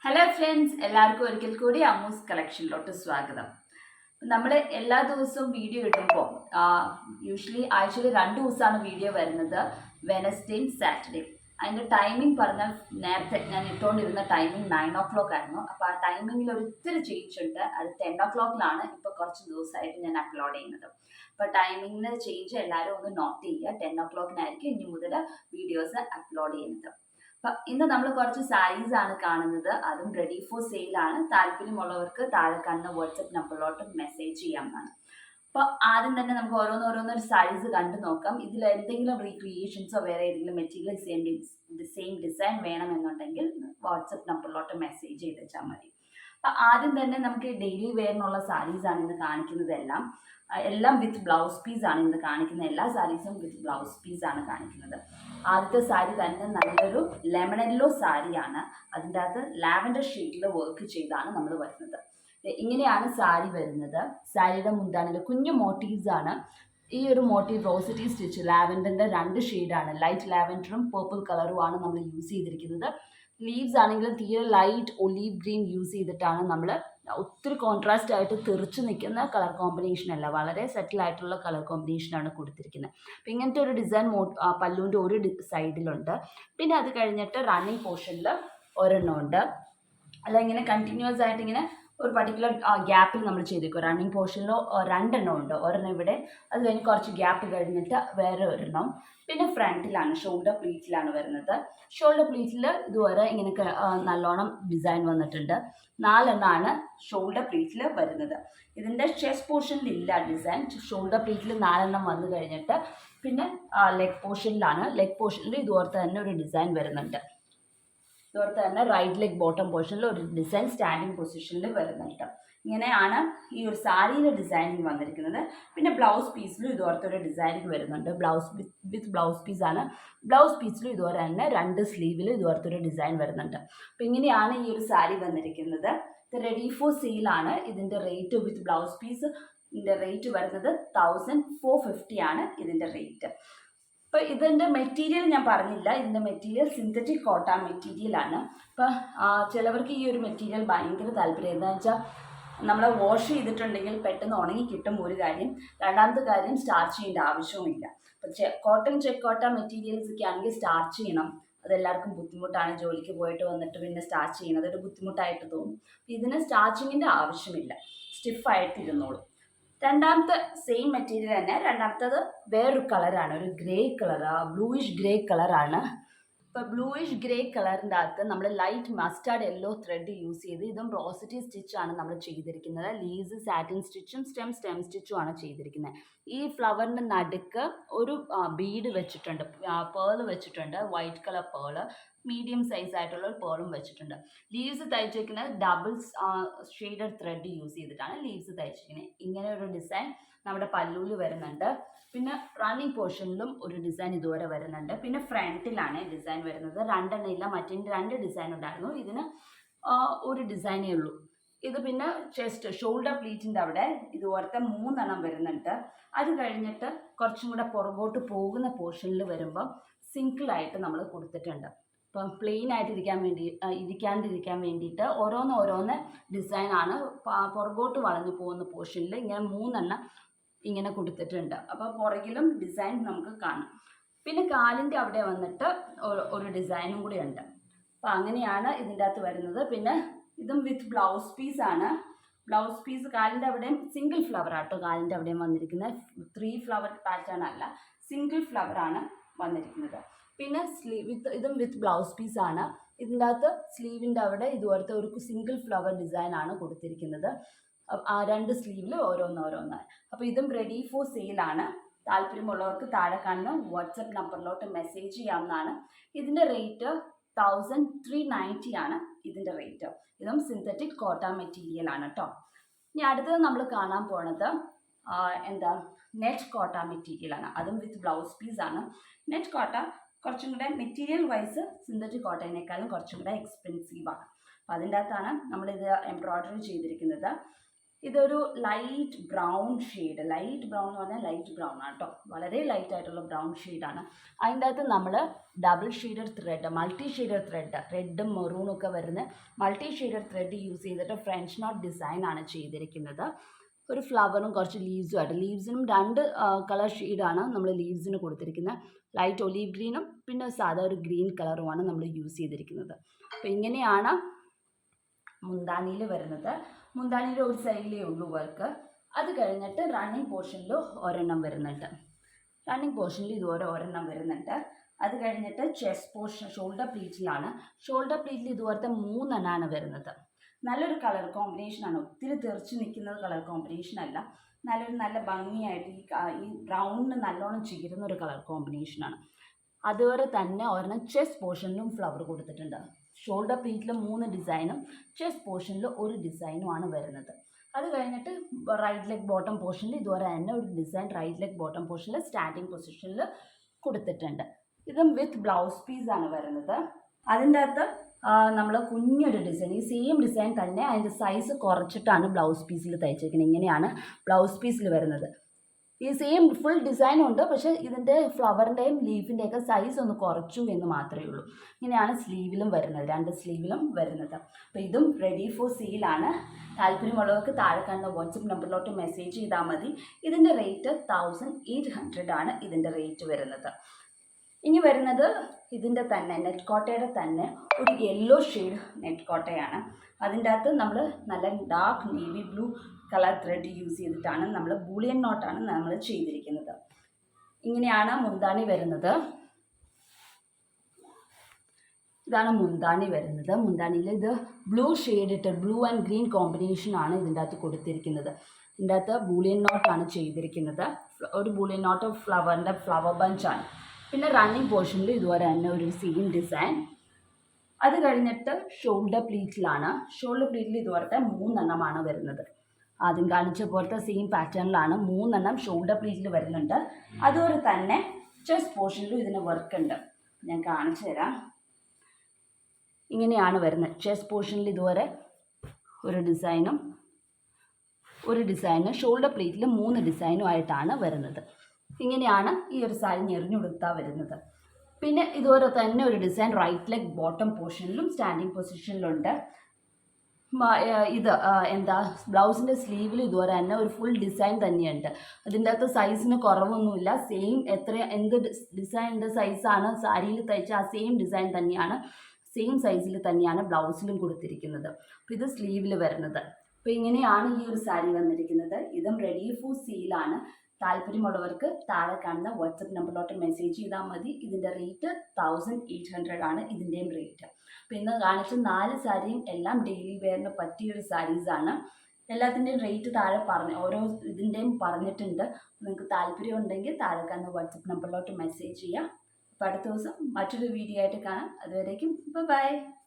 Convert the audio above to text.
Hello friends, എല്ലാവർക്കും ഒരിക്കൽ കൂടി അമ്മൂസ് കളക്ഷനിലോട്ട് സ്വാഗതം. നമ്മൾ എല്ലാ ദിവസവും വീഡിയോ ഇടുമ്പോൾ യൂഷ്വലി ആഴ്ചയിൽ 2 ദിവസമാണ് വീഡിയോ വരുന്നത്, വെനസ്ഡേയും സാറ്റർഡേയും. അതിൻ്റെ ടൈമിംഗ് പറഞ്ഞാൽ നേരത്തെ ഞാൻ ഇട്ടുകൊണ്ടിരുന്ന ടൈമിംഗ് 9 o'clock ആയിരുന്നു. അപ്പോൾ ആ ടൈമിങ്ങിൽ ഒരിത്തിരി ചേഞ്ച് ഉണ്ട്. അത് 10 o'clock ഇപ്പോൾ കുറച്ച് ദിവസമായിട്ട് ഞാൻ അപ്ലോഡ് ചെയ്യുന്നത്. അപ്പോൾ ടൈമിങ്ങിന് ചേഞ്ച് എല്ലാവരും ഒന്ന് നോട്ട് ചെയ്യുക. 10 o'clock ഇനി മുതൽ വീഡിയോസ് അപ്ലോഡ് ചെയ്യുന്നത്. ഇന്ന് നമ്മൾ കുറച്ച് സാരീസ് ആണ് കാണുന്നത്. അതും റെഡി ഫോർ സെയിലാണ്. താല്പര്യമുള്ളവർക്ക് താഴെ കാണുന്ന വാട്സപ്പ് നമ്പറിലോട്ട് മെസ്സേജ് ചെയ്യാവുന്നതാണ്. അപ്പോൾ ആദ്യം തന്നെ നമുക്ക് ഓരോന്നോരോന്നൊരു സാരീസ് കണ്ടു നോക്കാം. ഇതിൽ എന്തെങ്കിലും റീക്രിയേഷൻസോ വേറെ ഏതെങ്കിലും മെറ്റീരിയൽ സെയിം ഡിസൈൻ വേണമെന്നുണ്ടെങ്കിൽ വാട്സപ്പ് നമ്പറിലോട്ട് മെസ്സേജ് ചെയ്ത് വെച്ചാൽ മതി. അപ്പോൾ ആദ്യം തന്നെ നമുക്ക് ഡെയിലി വെയറിനുള്ള സാരീസ് ആണ് ഇന്ന് കാണിക്കുന്നതെല്ലാം. എല്ലാം വിത്ത് ബ്ലൗസ് പീസ് ആണ് ഇന്ന് കാണിക്കുന്നത്. എല്ലാ സാരീസും വിത്ത് ബ്ലൗസ് പീസ് ആണ് കാണിക്കുന്നത്. ആദ്യത്തെ സാരി തന്നെ നല്ലൊരു ലെമൺ യെല്ലോ സാരിയാണ്. അതിൻ്റെ അകത്ത് ലാവൻഡർ ഷെയ്ഡിൽ വർക്ക് ചെയ്താണ് നമ്മൾ വരുന്നത്. ഇങ്ങനെയാണ് സാരി വരുന്നത്. സാരിയുടെ മുന്താണിയിൽ കുഞ്ഞു മോട്ടീവ്സ് ആണ്. ഈ ഒരു മോട്ടീവ് റോസിറ്റി സ്റ്റിച്ച് ലാവൻഡറിൻ്റെ 2 ഷെയ്ഡാണ്. ലൈറ്റ് ലാവൻഡറും പേർപ്പിൾ കളറുമാണ് നമ്മൾ യൂസ് ചെയ്തിരിക്കുന്നത്. ലീവ്സ് ആണെങ്കിലും തീരെ ലൈറ്റ് ഒലീവ് ഗ്രീൻ യൂസ് ചെയ്തിട്ടാണ് നമ്മൾ. ഒത്തിരി കോൺട്രാസ്റ്റ് ആയിട്ട് തെറിച്ച് നിൽക്കുന്ന കളർ കോമ്പിനേഷൻ അല്ല, വളരെ സെറ്റിൽ ആയിട്ടുള്ള കളർ കോമ്പിനേഷനാണ് കൊടുത്തിരിക്കുന്നത്. അപ്പം ഇങ്ങനത്തെ ഒരു ഡിസൈൻ പല്ലുവിൻ്റെ ഒരു സൈഡിലുണ്ട്. പിന്നെ അത് കഴിഞ്ഞിട്ട് റണ്ണിങ് പോർഷനിൽ ഒരെണ്ണം ഉണ്ട്. അല്ല, ഇങ്ങനെ കണ്ടിന്യൂസ് ആയിട്ട് ഇങ്ങനെ ഒരു പർട്ടിക്കുലർ ഗ്യാപ്പിൽ നമ്മൾ ചെയ്തേക്കും. റണ്ണിങ് പോർഷനിൽ 2 എണ്ണം ഉണ്ട്. ഒരെണ്ണം ഇവിടെ, അത് കഴിഞ്ഞ് കുറച്ച് ഗ്യാപ്പ് കഴിഞ്ഞിട്ട് വേറെ ഒരെണ്ണം. പിന്നെ ഫ്രണ്ടിലാണ്, ഷോൾഡർ പ്ലീറ്റിലാണ് വരുന്നത്. ഷോൾഡർ പ്ലീറ്റിൽ ഇതുവരെ ഇങ്ങനെയൊക്കെ നല്ലോണം ഡിസൈൻ വന്നിട്ടുണ്ട്. 4 എണ്ണമാണ് ഷോൾഡർ പ്ലീറ്റിൽ വരുന്നത്. ഇതിൻ്റെ ചെസ്റ്റ് പോർഷനിൽ ഇല്ല ഡിസൈൻ. ഷോൾഡർ പ്ലീറ്റിൽ 4 എണ്ണം വന്നു കഴിഞ്ഞിട്ട് പിന്നെ ലെഗ് പോർഷനിലാണ്. ലെഗ് പോർഷനിൽ ഇതുപോലത്തെ തന്നെ ഒരു ഡിസൈൻ വരുന്നുണ്ട്. ഇതുപോലത്തെ തന്നെ റൈറ്റ് ലെഗ് ബോട്ടം പോർഷനിൽ ഒരു ഡിസൈൻ സ്റ്റാൻഡിങ് പൊസിഷനിൽ വരുന്നുണ്ട്. ഇങ്ങനെയാണ് ഈ ഒരു സാരിയുടെ ഡിസൈനിങ് വന്നിരിക്കുന്നത്. പിന്നെ ബ്ലൗസ് പീസിലും ഇതുപോലത്തെ ഒരു ഡിസൈനിങ് വരുന്നുണ്ട്. ബ്ലൗസ് വിത്ത് ബ്ലൗസ് പീസാണ്. ബ്ലൗസ് പീസിലും ഇതുപോലെ തന്നെ 2 സ്ലീവിൽ ഇതുപോലത്തെ ഒരു ഡിസൈൻ വരുന്നുണ്ട്. അപ്പോൾ ഇങ്ങനെയാണ് ഈ ഒരു സാരി വന്നിരിക്കുന്നത്. ഇത് റെഡി ഫോർ സെയിലാണ്. ഇതിൻ്റെ rate with blouse piece rate വരുന്നത് 1450 ആണ് ഇതിൻ്റെ റേറ്റ്. അപ്പോൾ ഇതിൻ്റെ മെറ്റീരിയൽ ഞാൻ പറഞ്ഞില്ല. ഇതിൻ്റെ മെറ്റീരിയൽ സിന്തറ്റിക് കോട്ടൺ മെറ്റീരിയലാണ്. അപ്പോൾ ചിലവർക്ക് ഈ ഒരു മെറ്റീരിയൽ ഭയങ്കര താല്പര്യം. എന്താണെന്ന് വെച്ചാൽ നമ്മൾ വാഷ് ചെയ്തിട്ടുണ്ടെങ്കിൽ പെട്ടെന്ന് ഉണങ്ങി കിട്ടും ഒരു കാര്യം. രണ്ടാമത്തെ കാര്യം, സ്റ്റാർച്ച് ചെയ്യേണ്ട ആവശ്യവുമില്ല. അപ്പോൾ കോട്ടൺ ചെക്ക് കോട്ടൺ മെറ്റീരിയൽസ് ഒക്കെ ആണെങ്കിൽ സ്റ്റാർച്ച് ചെയ്യണം. അതെല്ലാവർക്കും ബുദ്ധിമുട്ടാണ്. ജോലിക്ക് പോയിട്ട് വന്നിട്ട് പിന്നെ സ്റ്റാർച്ച് ചെയ്യുന്നത് ഒരു ബുദ്ധിമുട്ടായിട്ട് തോന്നും. ഇതിന് സ്റ്റാർച്ചിങ്ങിൻ്റെ ആവശ്യമില്ല, സ്റ്റിഫായിട്ട് ഇരുന്നോളും. രണ്ടാമത്തെ സെയിം മെറ്റീരിയൽ തന്നെ. രണ്ടാമത്തത് വേറൊരു കളറാണ്, ഒരു ഗ്രേ കളർ, ബ്ലൂയിഷ് ഗ്രേ കളറാണ്. ഇപ്പോൾ ബ്ലൂയിഷ് ഗ്രേ കളറിൻ്റെ അകത്ത് നമ്മൾ light mustard yellow thread use ചെയ്ത്, ഇതും റോസിറ്റി സ്റ്റിച്ചാണ് നമ്മൾ ചെയ്തിരിക്കുന്നത്. ലീവ്സ് സാറ്റിൻ സ്റ്റിച്ചും സ്റ്റെം സ്റ്റിച്ചും ആണ് ചെയ്തിരിക്കുന്നത്. ഈ ഫ്ലവറിൻ്റെ നടുക്ക് ഒരു ബീഡ് വെച്ചിട്ടുണ്ട്, പേൾ വെച്ചിട്ടുണ്ട്, white colour pearl. Medium size ആയിട്ടുള്ള ഒരു പേളും വെച്ചിട്ടുണ്ട്. ലീവ്സ് തയ്ച്ചിരിക്കുന്നത് ഡബിൾ ഷെയ്ഡഡ് ത്രെഡ് യൂസ് ചെയ്തിട്ടാണ് ലീവ്സ് തയ്ച്ചിരിക്കുന്നത്. ഇങ്ങനെ ഒരു ഡിസൈൻ നമ്മുടെ പല്ലൂല് വരുന്നുണ്ട്. പിന്നെ റണ്ണിങ് പോർഷനിലും ഒരു ഡിസൈൻ ഇതുവരെ വരുന്നുണ്ട്. പിന്നെ ഫ്രണ്ടിലാണ് ഡിസൈൻ വരുന്നത്. 2 എണ്ണം ഇല്ല, മറ്റേ 2 ഡിസൈൻ ഉണ്ടായിരുന്നു. ഇതിന് ഒരു ഡിസൈനേ ഉള്ളൂ. ഇത് പിന്നെ ചെസ്റ്റ് ഷോൾഡർ പ്ലീറ്റിൻ്റെ അവിടെ ഇതുപോലത്തെ 3 എണ്ണം വരുന്നുണ്ട്. അത് കഴിഞ്ഞിട്ട് കുറച്ചും കൂടെ പുറകോട്ട് പോകുന്ന പോർഷനിൽ വരുമ്പോൾ സിംഗിളായിട്ട് നമ്മൾ കൊടുത്തിട്ടുണ്ട്. ഇപ്പം പ്ലെയിൻ ആയിട്ട് ഇരിക്കാണ്ടിരിക്കാൻ വേണ്ടിയിട്ട് ഓരോന്ന് ഡിസൈനാണ്. പുറകോട്ട് വളഞ്ഞു പോകുന്ന പോർഷനിൽ ഇങ്ങനെ 3 എണ്ണം ഇങ്ങനെ കൊടുത്തിട്ടുണ്ട്. അപ്പോൾ പുറകിലും ഡിസൈൻ നമുക്ക് കാണാം. പിന്നെ കാലിൻ്റെ അവിടെ വന്നിട്ട് ഒരു ഡിസൈനും കൂടി ഉണ്ട്. അപ്പോൾ അങ്ങനെയാണ് ഇതിൻ്റെ അകത്ത് വരുന്നത്. പിന്നെ ഇതും വിത്ത് ബ്ലൗസ് പീസാണ്. ബ്ലൗസ് പീസ് കാലിൻ്റെ അവിടെയും സിംഗിൾ ഫ്ലവർ ആട്ടോ കാലിൻ്റെ അവിടെയും വന്നിരിക്കുന്നത്. 3 ഫ്ലവർ പാറ്റേൺ അല്ല, സിംഗിൾ ഫ്ലവറാണ് വന്നിരിക്കുന്നത്. പിന്നെ ഇതും വിത്ത് ബ്ലൗസ് പീസാണ്. ഇതിൻ്റെ അകത്ത് സ്ലീവിൻ്റെ അവിടെ ഇതുപോലത്തെ ഒരു സിംഗിൾ ഫ്ലവർ ഡിസൈനാണ് കൊടുത്തിരിക്കുന്നത്. 2 സ്ലീവിൽ ഓരോന്ന്. അപ്പോൾ ഇതും റെഡി ഫോർ സെയിലാണ്. താല്പര്യമുള്ളവർക്ക് താഴെ കാണുന്ന വാട്സപ്പ് നമ്പറിലോട്ട് മെസ്സേജ് ചെയ്യാവുന്നതാണ്. ഇതിൻ്റെ റേറ്റ് 1390 ആണ് ഇതിൻ്റെ റേറ്റ്. ഇതും സിന്തറ്റിക് കോട്ടൺ മെറ്റീരിയൽ ആണ് കേട്ടോ. ഇനി അടുത്തത് നമ്മൾ കാണാൻ പോണത് നെറ്റ് കോട്ടൺ മെറ്റീരിയലാണ്. അതും വിത്ത് ബ്ലൗസ് പീസാണ്. നെറ്റ് കോട്ടൺ കുറച്ചും കൂടെ മെറ്റീരിയൽ വൈസ് സിന്തറ്റിക് കോട്ടണിനേക്കാളും കുറച്ചും കൂടെ എക്സ്പെൻസീവാണ്. അപ്പോൾ അതിൻ്റെ അകത്താണ് നമ്മളിത് എംബ്രോയ്ഡറി ചെയ്തിരിക്കുന്നത്. ഇതൊരു light brown shade, light brown എന്ന് പറഞ്ഞാൽ ലൈറ്റ് ബ്രൗൺ ആണ് കേട്ടോ, വളരെ ലൈറ്റ് ആയിട്ടുള്ള ബ്രൗൺ ഷെയ്ഡാണ്. അതിൻ്റെ അകത്ത് നമ്മൾ double shaded thread, multi shaded thread, റെഡും മെറൂണും ഒക്കെ വരുന്ന മൾട്ടി ഷെയ്ഡഡ് ത്രെഡ് യൂസ് ചെയ്തിട്ട് ഫ്രഞ്ച് നോട്ട് ഡിസൈൻ ആണ് ചെയ്തിരിക്കുന്നത്. ഒരു ഫ്ലവറും കുറച്ച് ലീവ്സും ആയിട്ട്, ലീവ്സിനും 2 കളർ ഷെയ്ഡാണ് നമ്മൾ ലീവ്സിന് കൊടുത്തിരിക്കുന്നത്. ലൈറ്റ് ഒലീവ് ഗ്രീനും പിന്നെ സാധാ ഒരു ഗ്രീൻ കളറുമാണ് നമ്മൾ യൂസ് ചെയ്തിരിക്കുന്നത്. അപ്പോൾ ഇങ്ങനെയാണ് മുന്താണിയിൽ വരുന്നത്. മുന്താണിയിൽ ഒരു സൈഡിലേ ഉള്ളൂ വർക്ക്. അത് കഴിഞ്ഞിട്ട് റണ്ണിങ് പോർഷനിൽ ഒരെണ്ണം വരുന്നുണ്ട്. റണ്ണിങ് പോർഷനിൽ ഇതുപോലെ ഒരെണ്ണം വരുന്നുണ്ട്. അത് കഴിഞ്ഞിട്ട് ചെസ്റ്റ് പോർഷൻ ഷോൾഡർ പ്ലീറ്റിലാണ്. ഷോൾഡർ പ്ലീറ്റിൽ ഇതുപോലത്തെ 3 എണ്ണമാണ് വരുന്നത്. നല്ലൊരു കളർ കോമ്പിനേഷനാണ്, ഒത്തിരി തെറിച്ച് നിൽക്കുന്ന കളർ കോമ്പിനേഷൻ അല്ല, നല്ല ഭംഗിയായിട്ട് ഈ ബ്രൗണിന് നല്ലോണം ചേരുന്ന ഒരു കളർ കോമ്പിനേഷനാണ്. അതുപോലെ തന്നെ ഒരെണ്ണം ചെസ്റ്റ് പോർഷനിലും ഫ്ലവർ കൊടുത്തിട്ടുണ്ട്. ഷോൾഡർ പ്ലീറ്റിൽ 3 ഡിസൈനും ചെസ്റ്റ് പോർഷനിൽ ഒരു ഡിസൈനുമാണ് വരുന്നത്. അത് കഴിഞ്ഞിട്ട് റൈറ്റ് ലെഗ് ബോട്ടം പോർഷനിൽ ഇതുപോലെ തന്നെ ഒരു ഡിസൈൻ റൈറ്റ് ലെഗ് ബോട്ടം പോർഷനിൽ സ്റ്റാൻഡിങ് പൊസിഷനിൽ കൊടുത്തിട്ടുണ്ട്. ഇതും വിത്ത് ബ്ലൗസ് പീസാണ് വരുന്നത്. അതിൻ്റെ അകത്ത് നമ്മൾ കുഞ്ഞൊരു ഡിസൈൻ, ഈ സെയിം ഡിസൈൻ തന്നെ അതിൻ്റെ സൈസ് കുറച്ചിട്ടാണ് ബ്ലൗസ് പീസിൽ തയ്ച്ചിരിക്കുന്നത്. ഇങ്ങനെയാണ് ബ്ലൗസ് പീസിൽ വരുന്നത്. ഈ സെയിം ഫുൾ ഡിസൈൻ ഉണ്ട്, പക്ഷേ ഇതിൻ്റെ ഫ്ലവറിൻ്റെയും ലീഫിൻ്റെയൊക്കെ സൈസ് ഒന്ന് കുറച്ചു എന്ന് മാത്രമേ ഉള്ളൂ. ഇങ്ങനെയാണ് സ്ലീവിലും വരുന്നത്, 2 സ്ലീവിലും വരുന്നത്. അപ്പോൾ ഇതും റെഡി ഫോർ സെയിലാണ്. താല്പര്യമുള്ളവർക്ക് താഴെ കാണുന്ന വാട്സപ്പ് നമ്പറിലോട്ട് മെസ്സേജ് ചെയ്താൽ മതി. ഇതിൻ്റെ റേറ്റ് 1800 ആണ് ഇതിൻ്റെ റേറ്റ് വരുന്നത്. ഇനി വരുന്നത് ഇതിൻ്റെ തന്നെ നെറ്റ് കോട്ടയുടെ തന്നെ ഒരു യെല്ലോ ഷെയ്ഡ് നെറ്റ് കോട്ടയാണ്. അതിൻ്റെ അകത്ത് നമ്മൾ നല്ല dark navy blue colour thread use ചെയ്തിട്ടാണ് നമ്മൾ ബൂളിയൻ നോട്ടാണ് നമ്മൾ ചെയ്തിരിക്കുന്നത്. ഇങ്ങനെയാണ് മുന്താണി വരുന്നത്. ഇതാണ് മുന്താണി വരുന്നത്. മുന്താണിയിൽ ഇത് ബ്ലൂ ഷെയ്ഡ് ഇട്ട് ബ്ലൂ ആൻഡ് ഗ്രീൻ കോമ്പിനേഷനാണ് ഇതിൻ്റെ അകത്ത് കൊടുത്തിരിക്കുന്നത്. ഇതിൻ്റെ അകത്ത് ബൂളിയൻ നോട്ടാണ് ചെയ്തിരിക്കുന്നത്. ഒരു ബൂളിയൻ നോട്ട് ഫ്ലവറിൻ്റെ ഫ്ലവർ ബഞ്ചാണ്. പിന്നെ റണ്ണിങ് പോർഷനിൽ ഇതുപോലെ തന്നെ ഒരു സെയിം ഡിസൈൻ. അത് കഴിഞ്ഞിട്ട് ഷോൾഡർ പ്ലീറ്റിലാണ്. ഷോൾഡർ പ്ലീറ്റിൽ ഇതുപോലത്തെ 3 എണ്ണമാണ് വരുന്നത്. ആദ്യം കാണിച്ച പോലത്തെ സെയിം പാറ്റേണിലാണ് 3 എണ്ണം ഷോൾഡർ പ്ലീറ്റിൽ വരുന്നുണ്ട്. അതുപോലെ തന്നെ ചെസ്റ്റ് പോർഷനിലും ഇതിന് വർക്ക് ഉണ്ട്. ഞാൻ കാണിച്ചു തരാം. ഇങ്ങനെയാണ് വരുന്നത്. ചെസ്റ്റ് പോർഷനിൽ ഇതുവരെ ഒരു ഡിസൈനും ഷോൾഡർ പ്ലീറ്റിൽ 3 ഡിസൈനും ആയിട്ടാണ് വരുന്നത്. ഇങ്ങനെയാണ് ഈ ഒരു സാരി ഞെറിഞ്ഞുകൊടുത്താൽ വരുന്നത്. പിന്നെ ഇതുപോലെ തന്നെ ഒരു ഡിസൈൻ റൈറ്റ് ലെഗ് ബോട്ടം പോർഷനിലും സ്റ്റാൻഡിങ് പൊസിഷനിലുണ്ട്. ഇത് ബ്ലൗസിൻ്റെ സ്ലീവിൽ ഇതുപോലെ തന്നെ ഒരു ഫുൾ ഡിസൈൻ തന്നെയുണ്ട്. അതിൻ്റെ അകത്ത് സൈസിന് കുറവൊന്നുമില്ല. സെയിം എന്ത് ഡിസൈനിൻ്റെ സൈസാണ് സാരിയിൽ തയ്ച്ച ആ സെയിം ഡിസൈൻ തന്നെയാണ്, സെയിം സൈസിൽ തന്നെയാണ് ബ്ലൗസിലും കൊടുത്തിരിക്കുന്നത്. അപ്പോൾ ഇത് സ്ലീവിൽ വരുന്നത്. അപ്പോൾ ഇങ്ങനെയാണ് ഈ ഒരു സാരി വന്നിരിക്കുന്നത്. ഇതും റെഡി ഫോർ സെയിലാണ്. താല്പര്യമുള്ളവർക്ക് താഴെ കാണുന്ന വാട്സപ്പ് നമ്പറിലോട്ട് മെസ്സേജ് ചെയ്താൽ മതി. ഇതിൻ്റെ റേറ്റ് 1800 ആണ് ഇതിൻ്റെയും റേറ്റ്. അപ്പോൾ ഇന്ന് കാണിച്ച 4 സാരിയും എല്ലാം ഡെയിലി വെയറിന് പറ്റിയൊരു സാരീസാണ്. എല്ലാത്തിൻ്റെയും റേറ്റ് താഴെ ഓരോ ഇതിൻ്റെയും പറഞ്ഞിട്ടുണ്ട്. നിങ്ങൾക്ക് താല്പര്യം ഉണ്ടെങ്കിൽ താഴെ കാണുന്ന വാട്സപ്പ് നമ്പറിലോട്ട് മെസ്സേജ് ചെയ്യാം. അപ്പോൾ അടുത്ത ദിവസം മറ്റൊരു വീഡിയോ ആയിട്ട് കാണാം. അതുവരേക്കും ബൈ.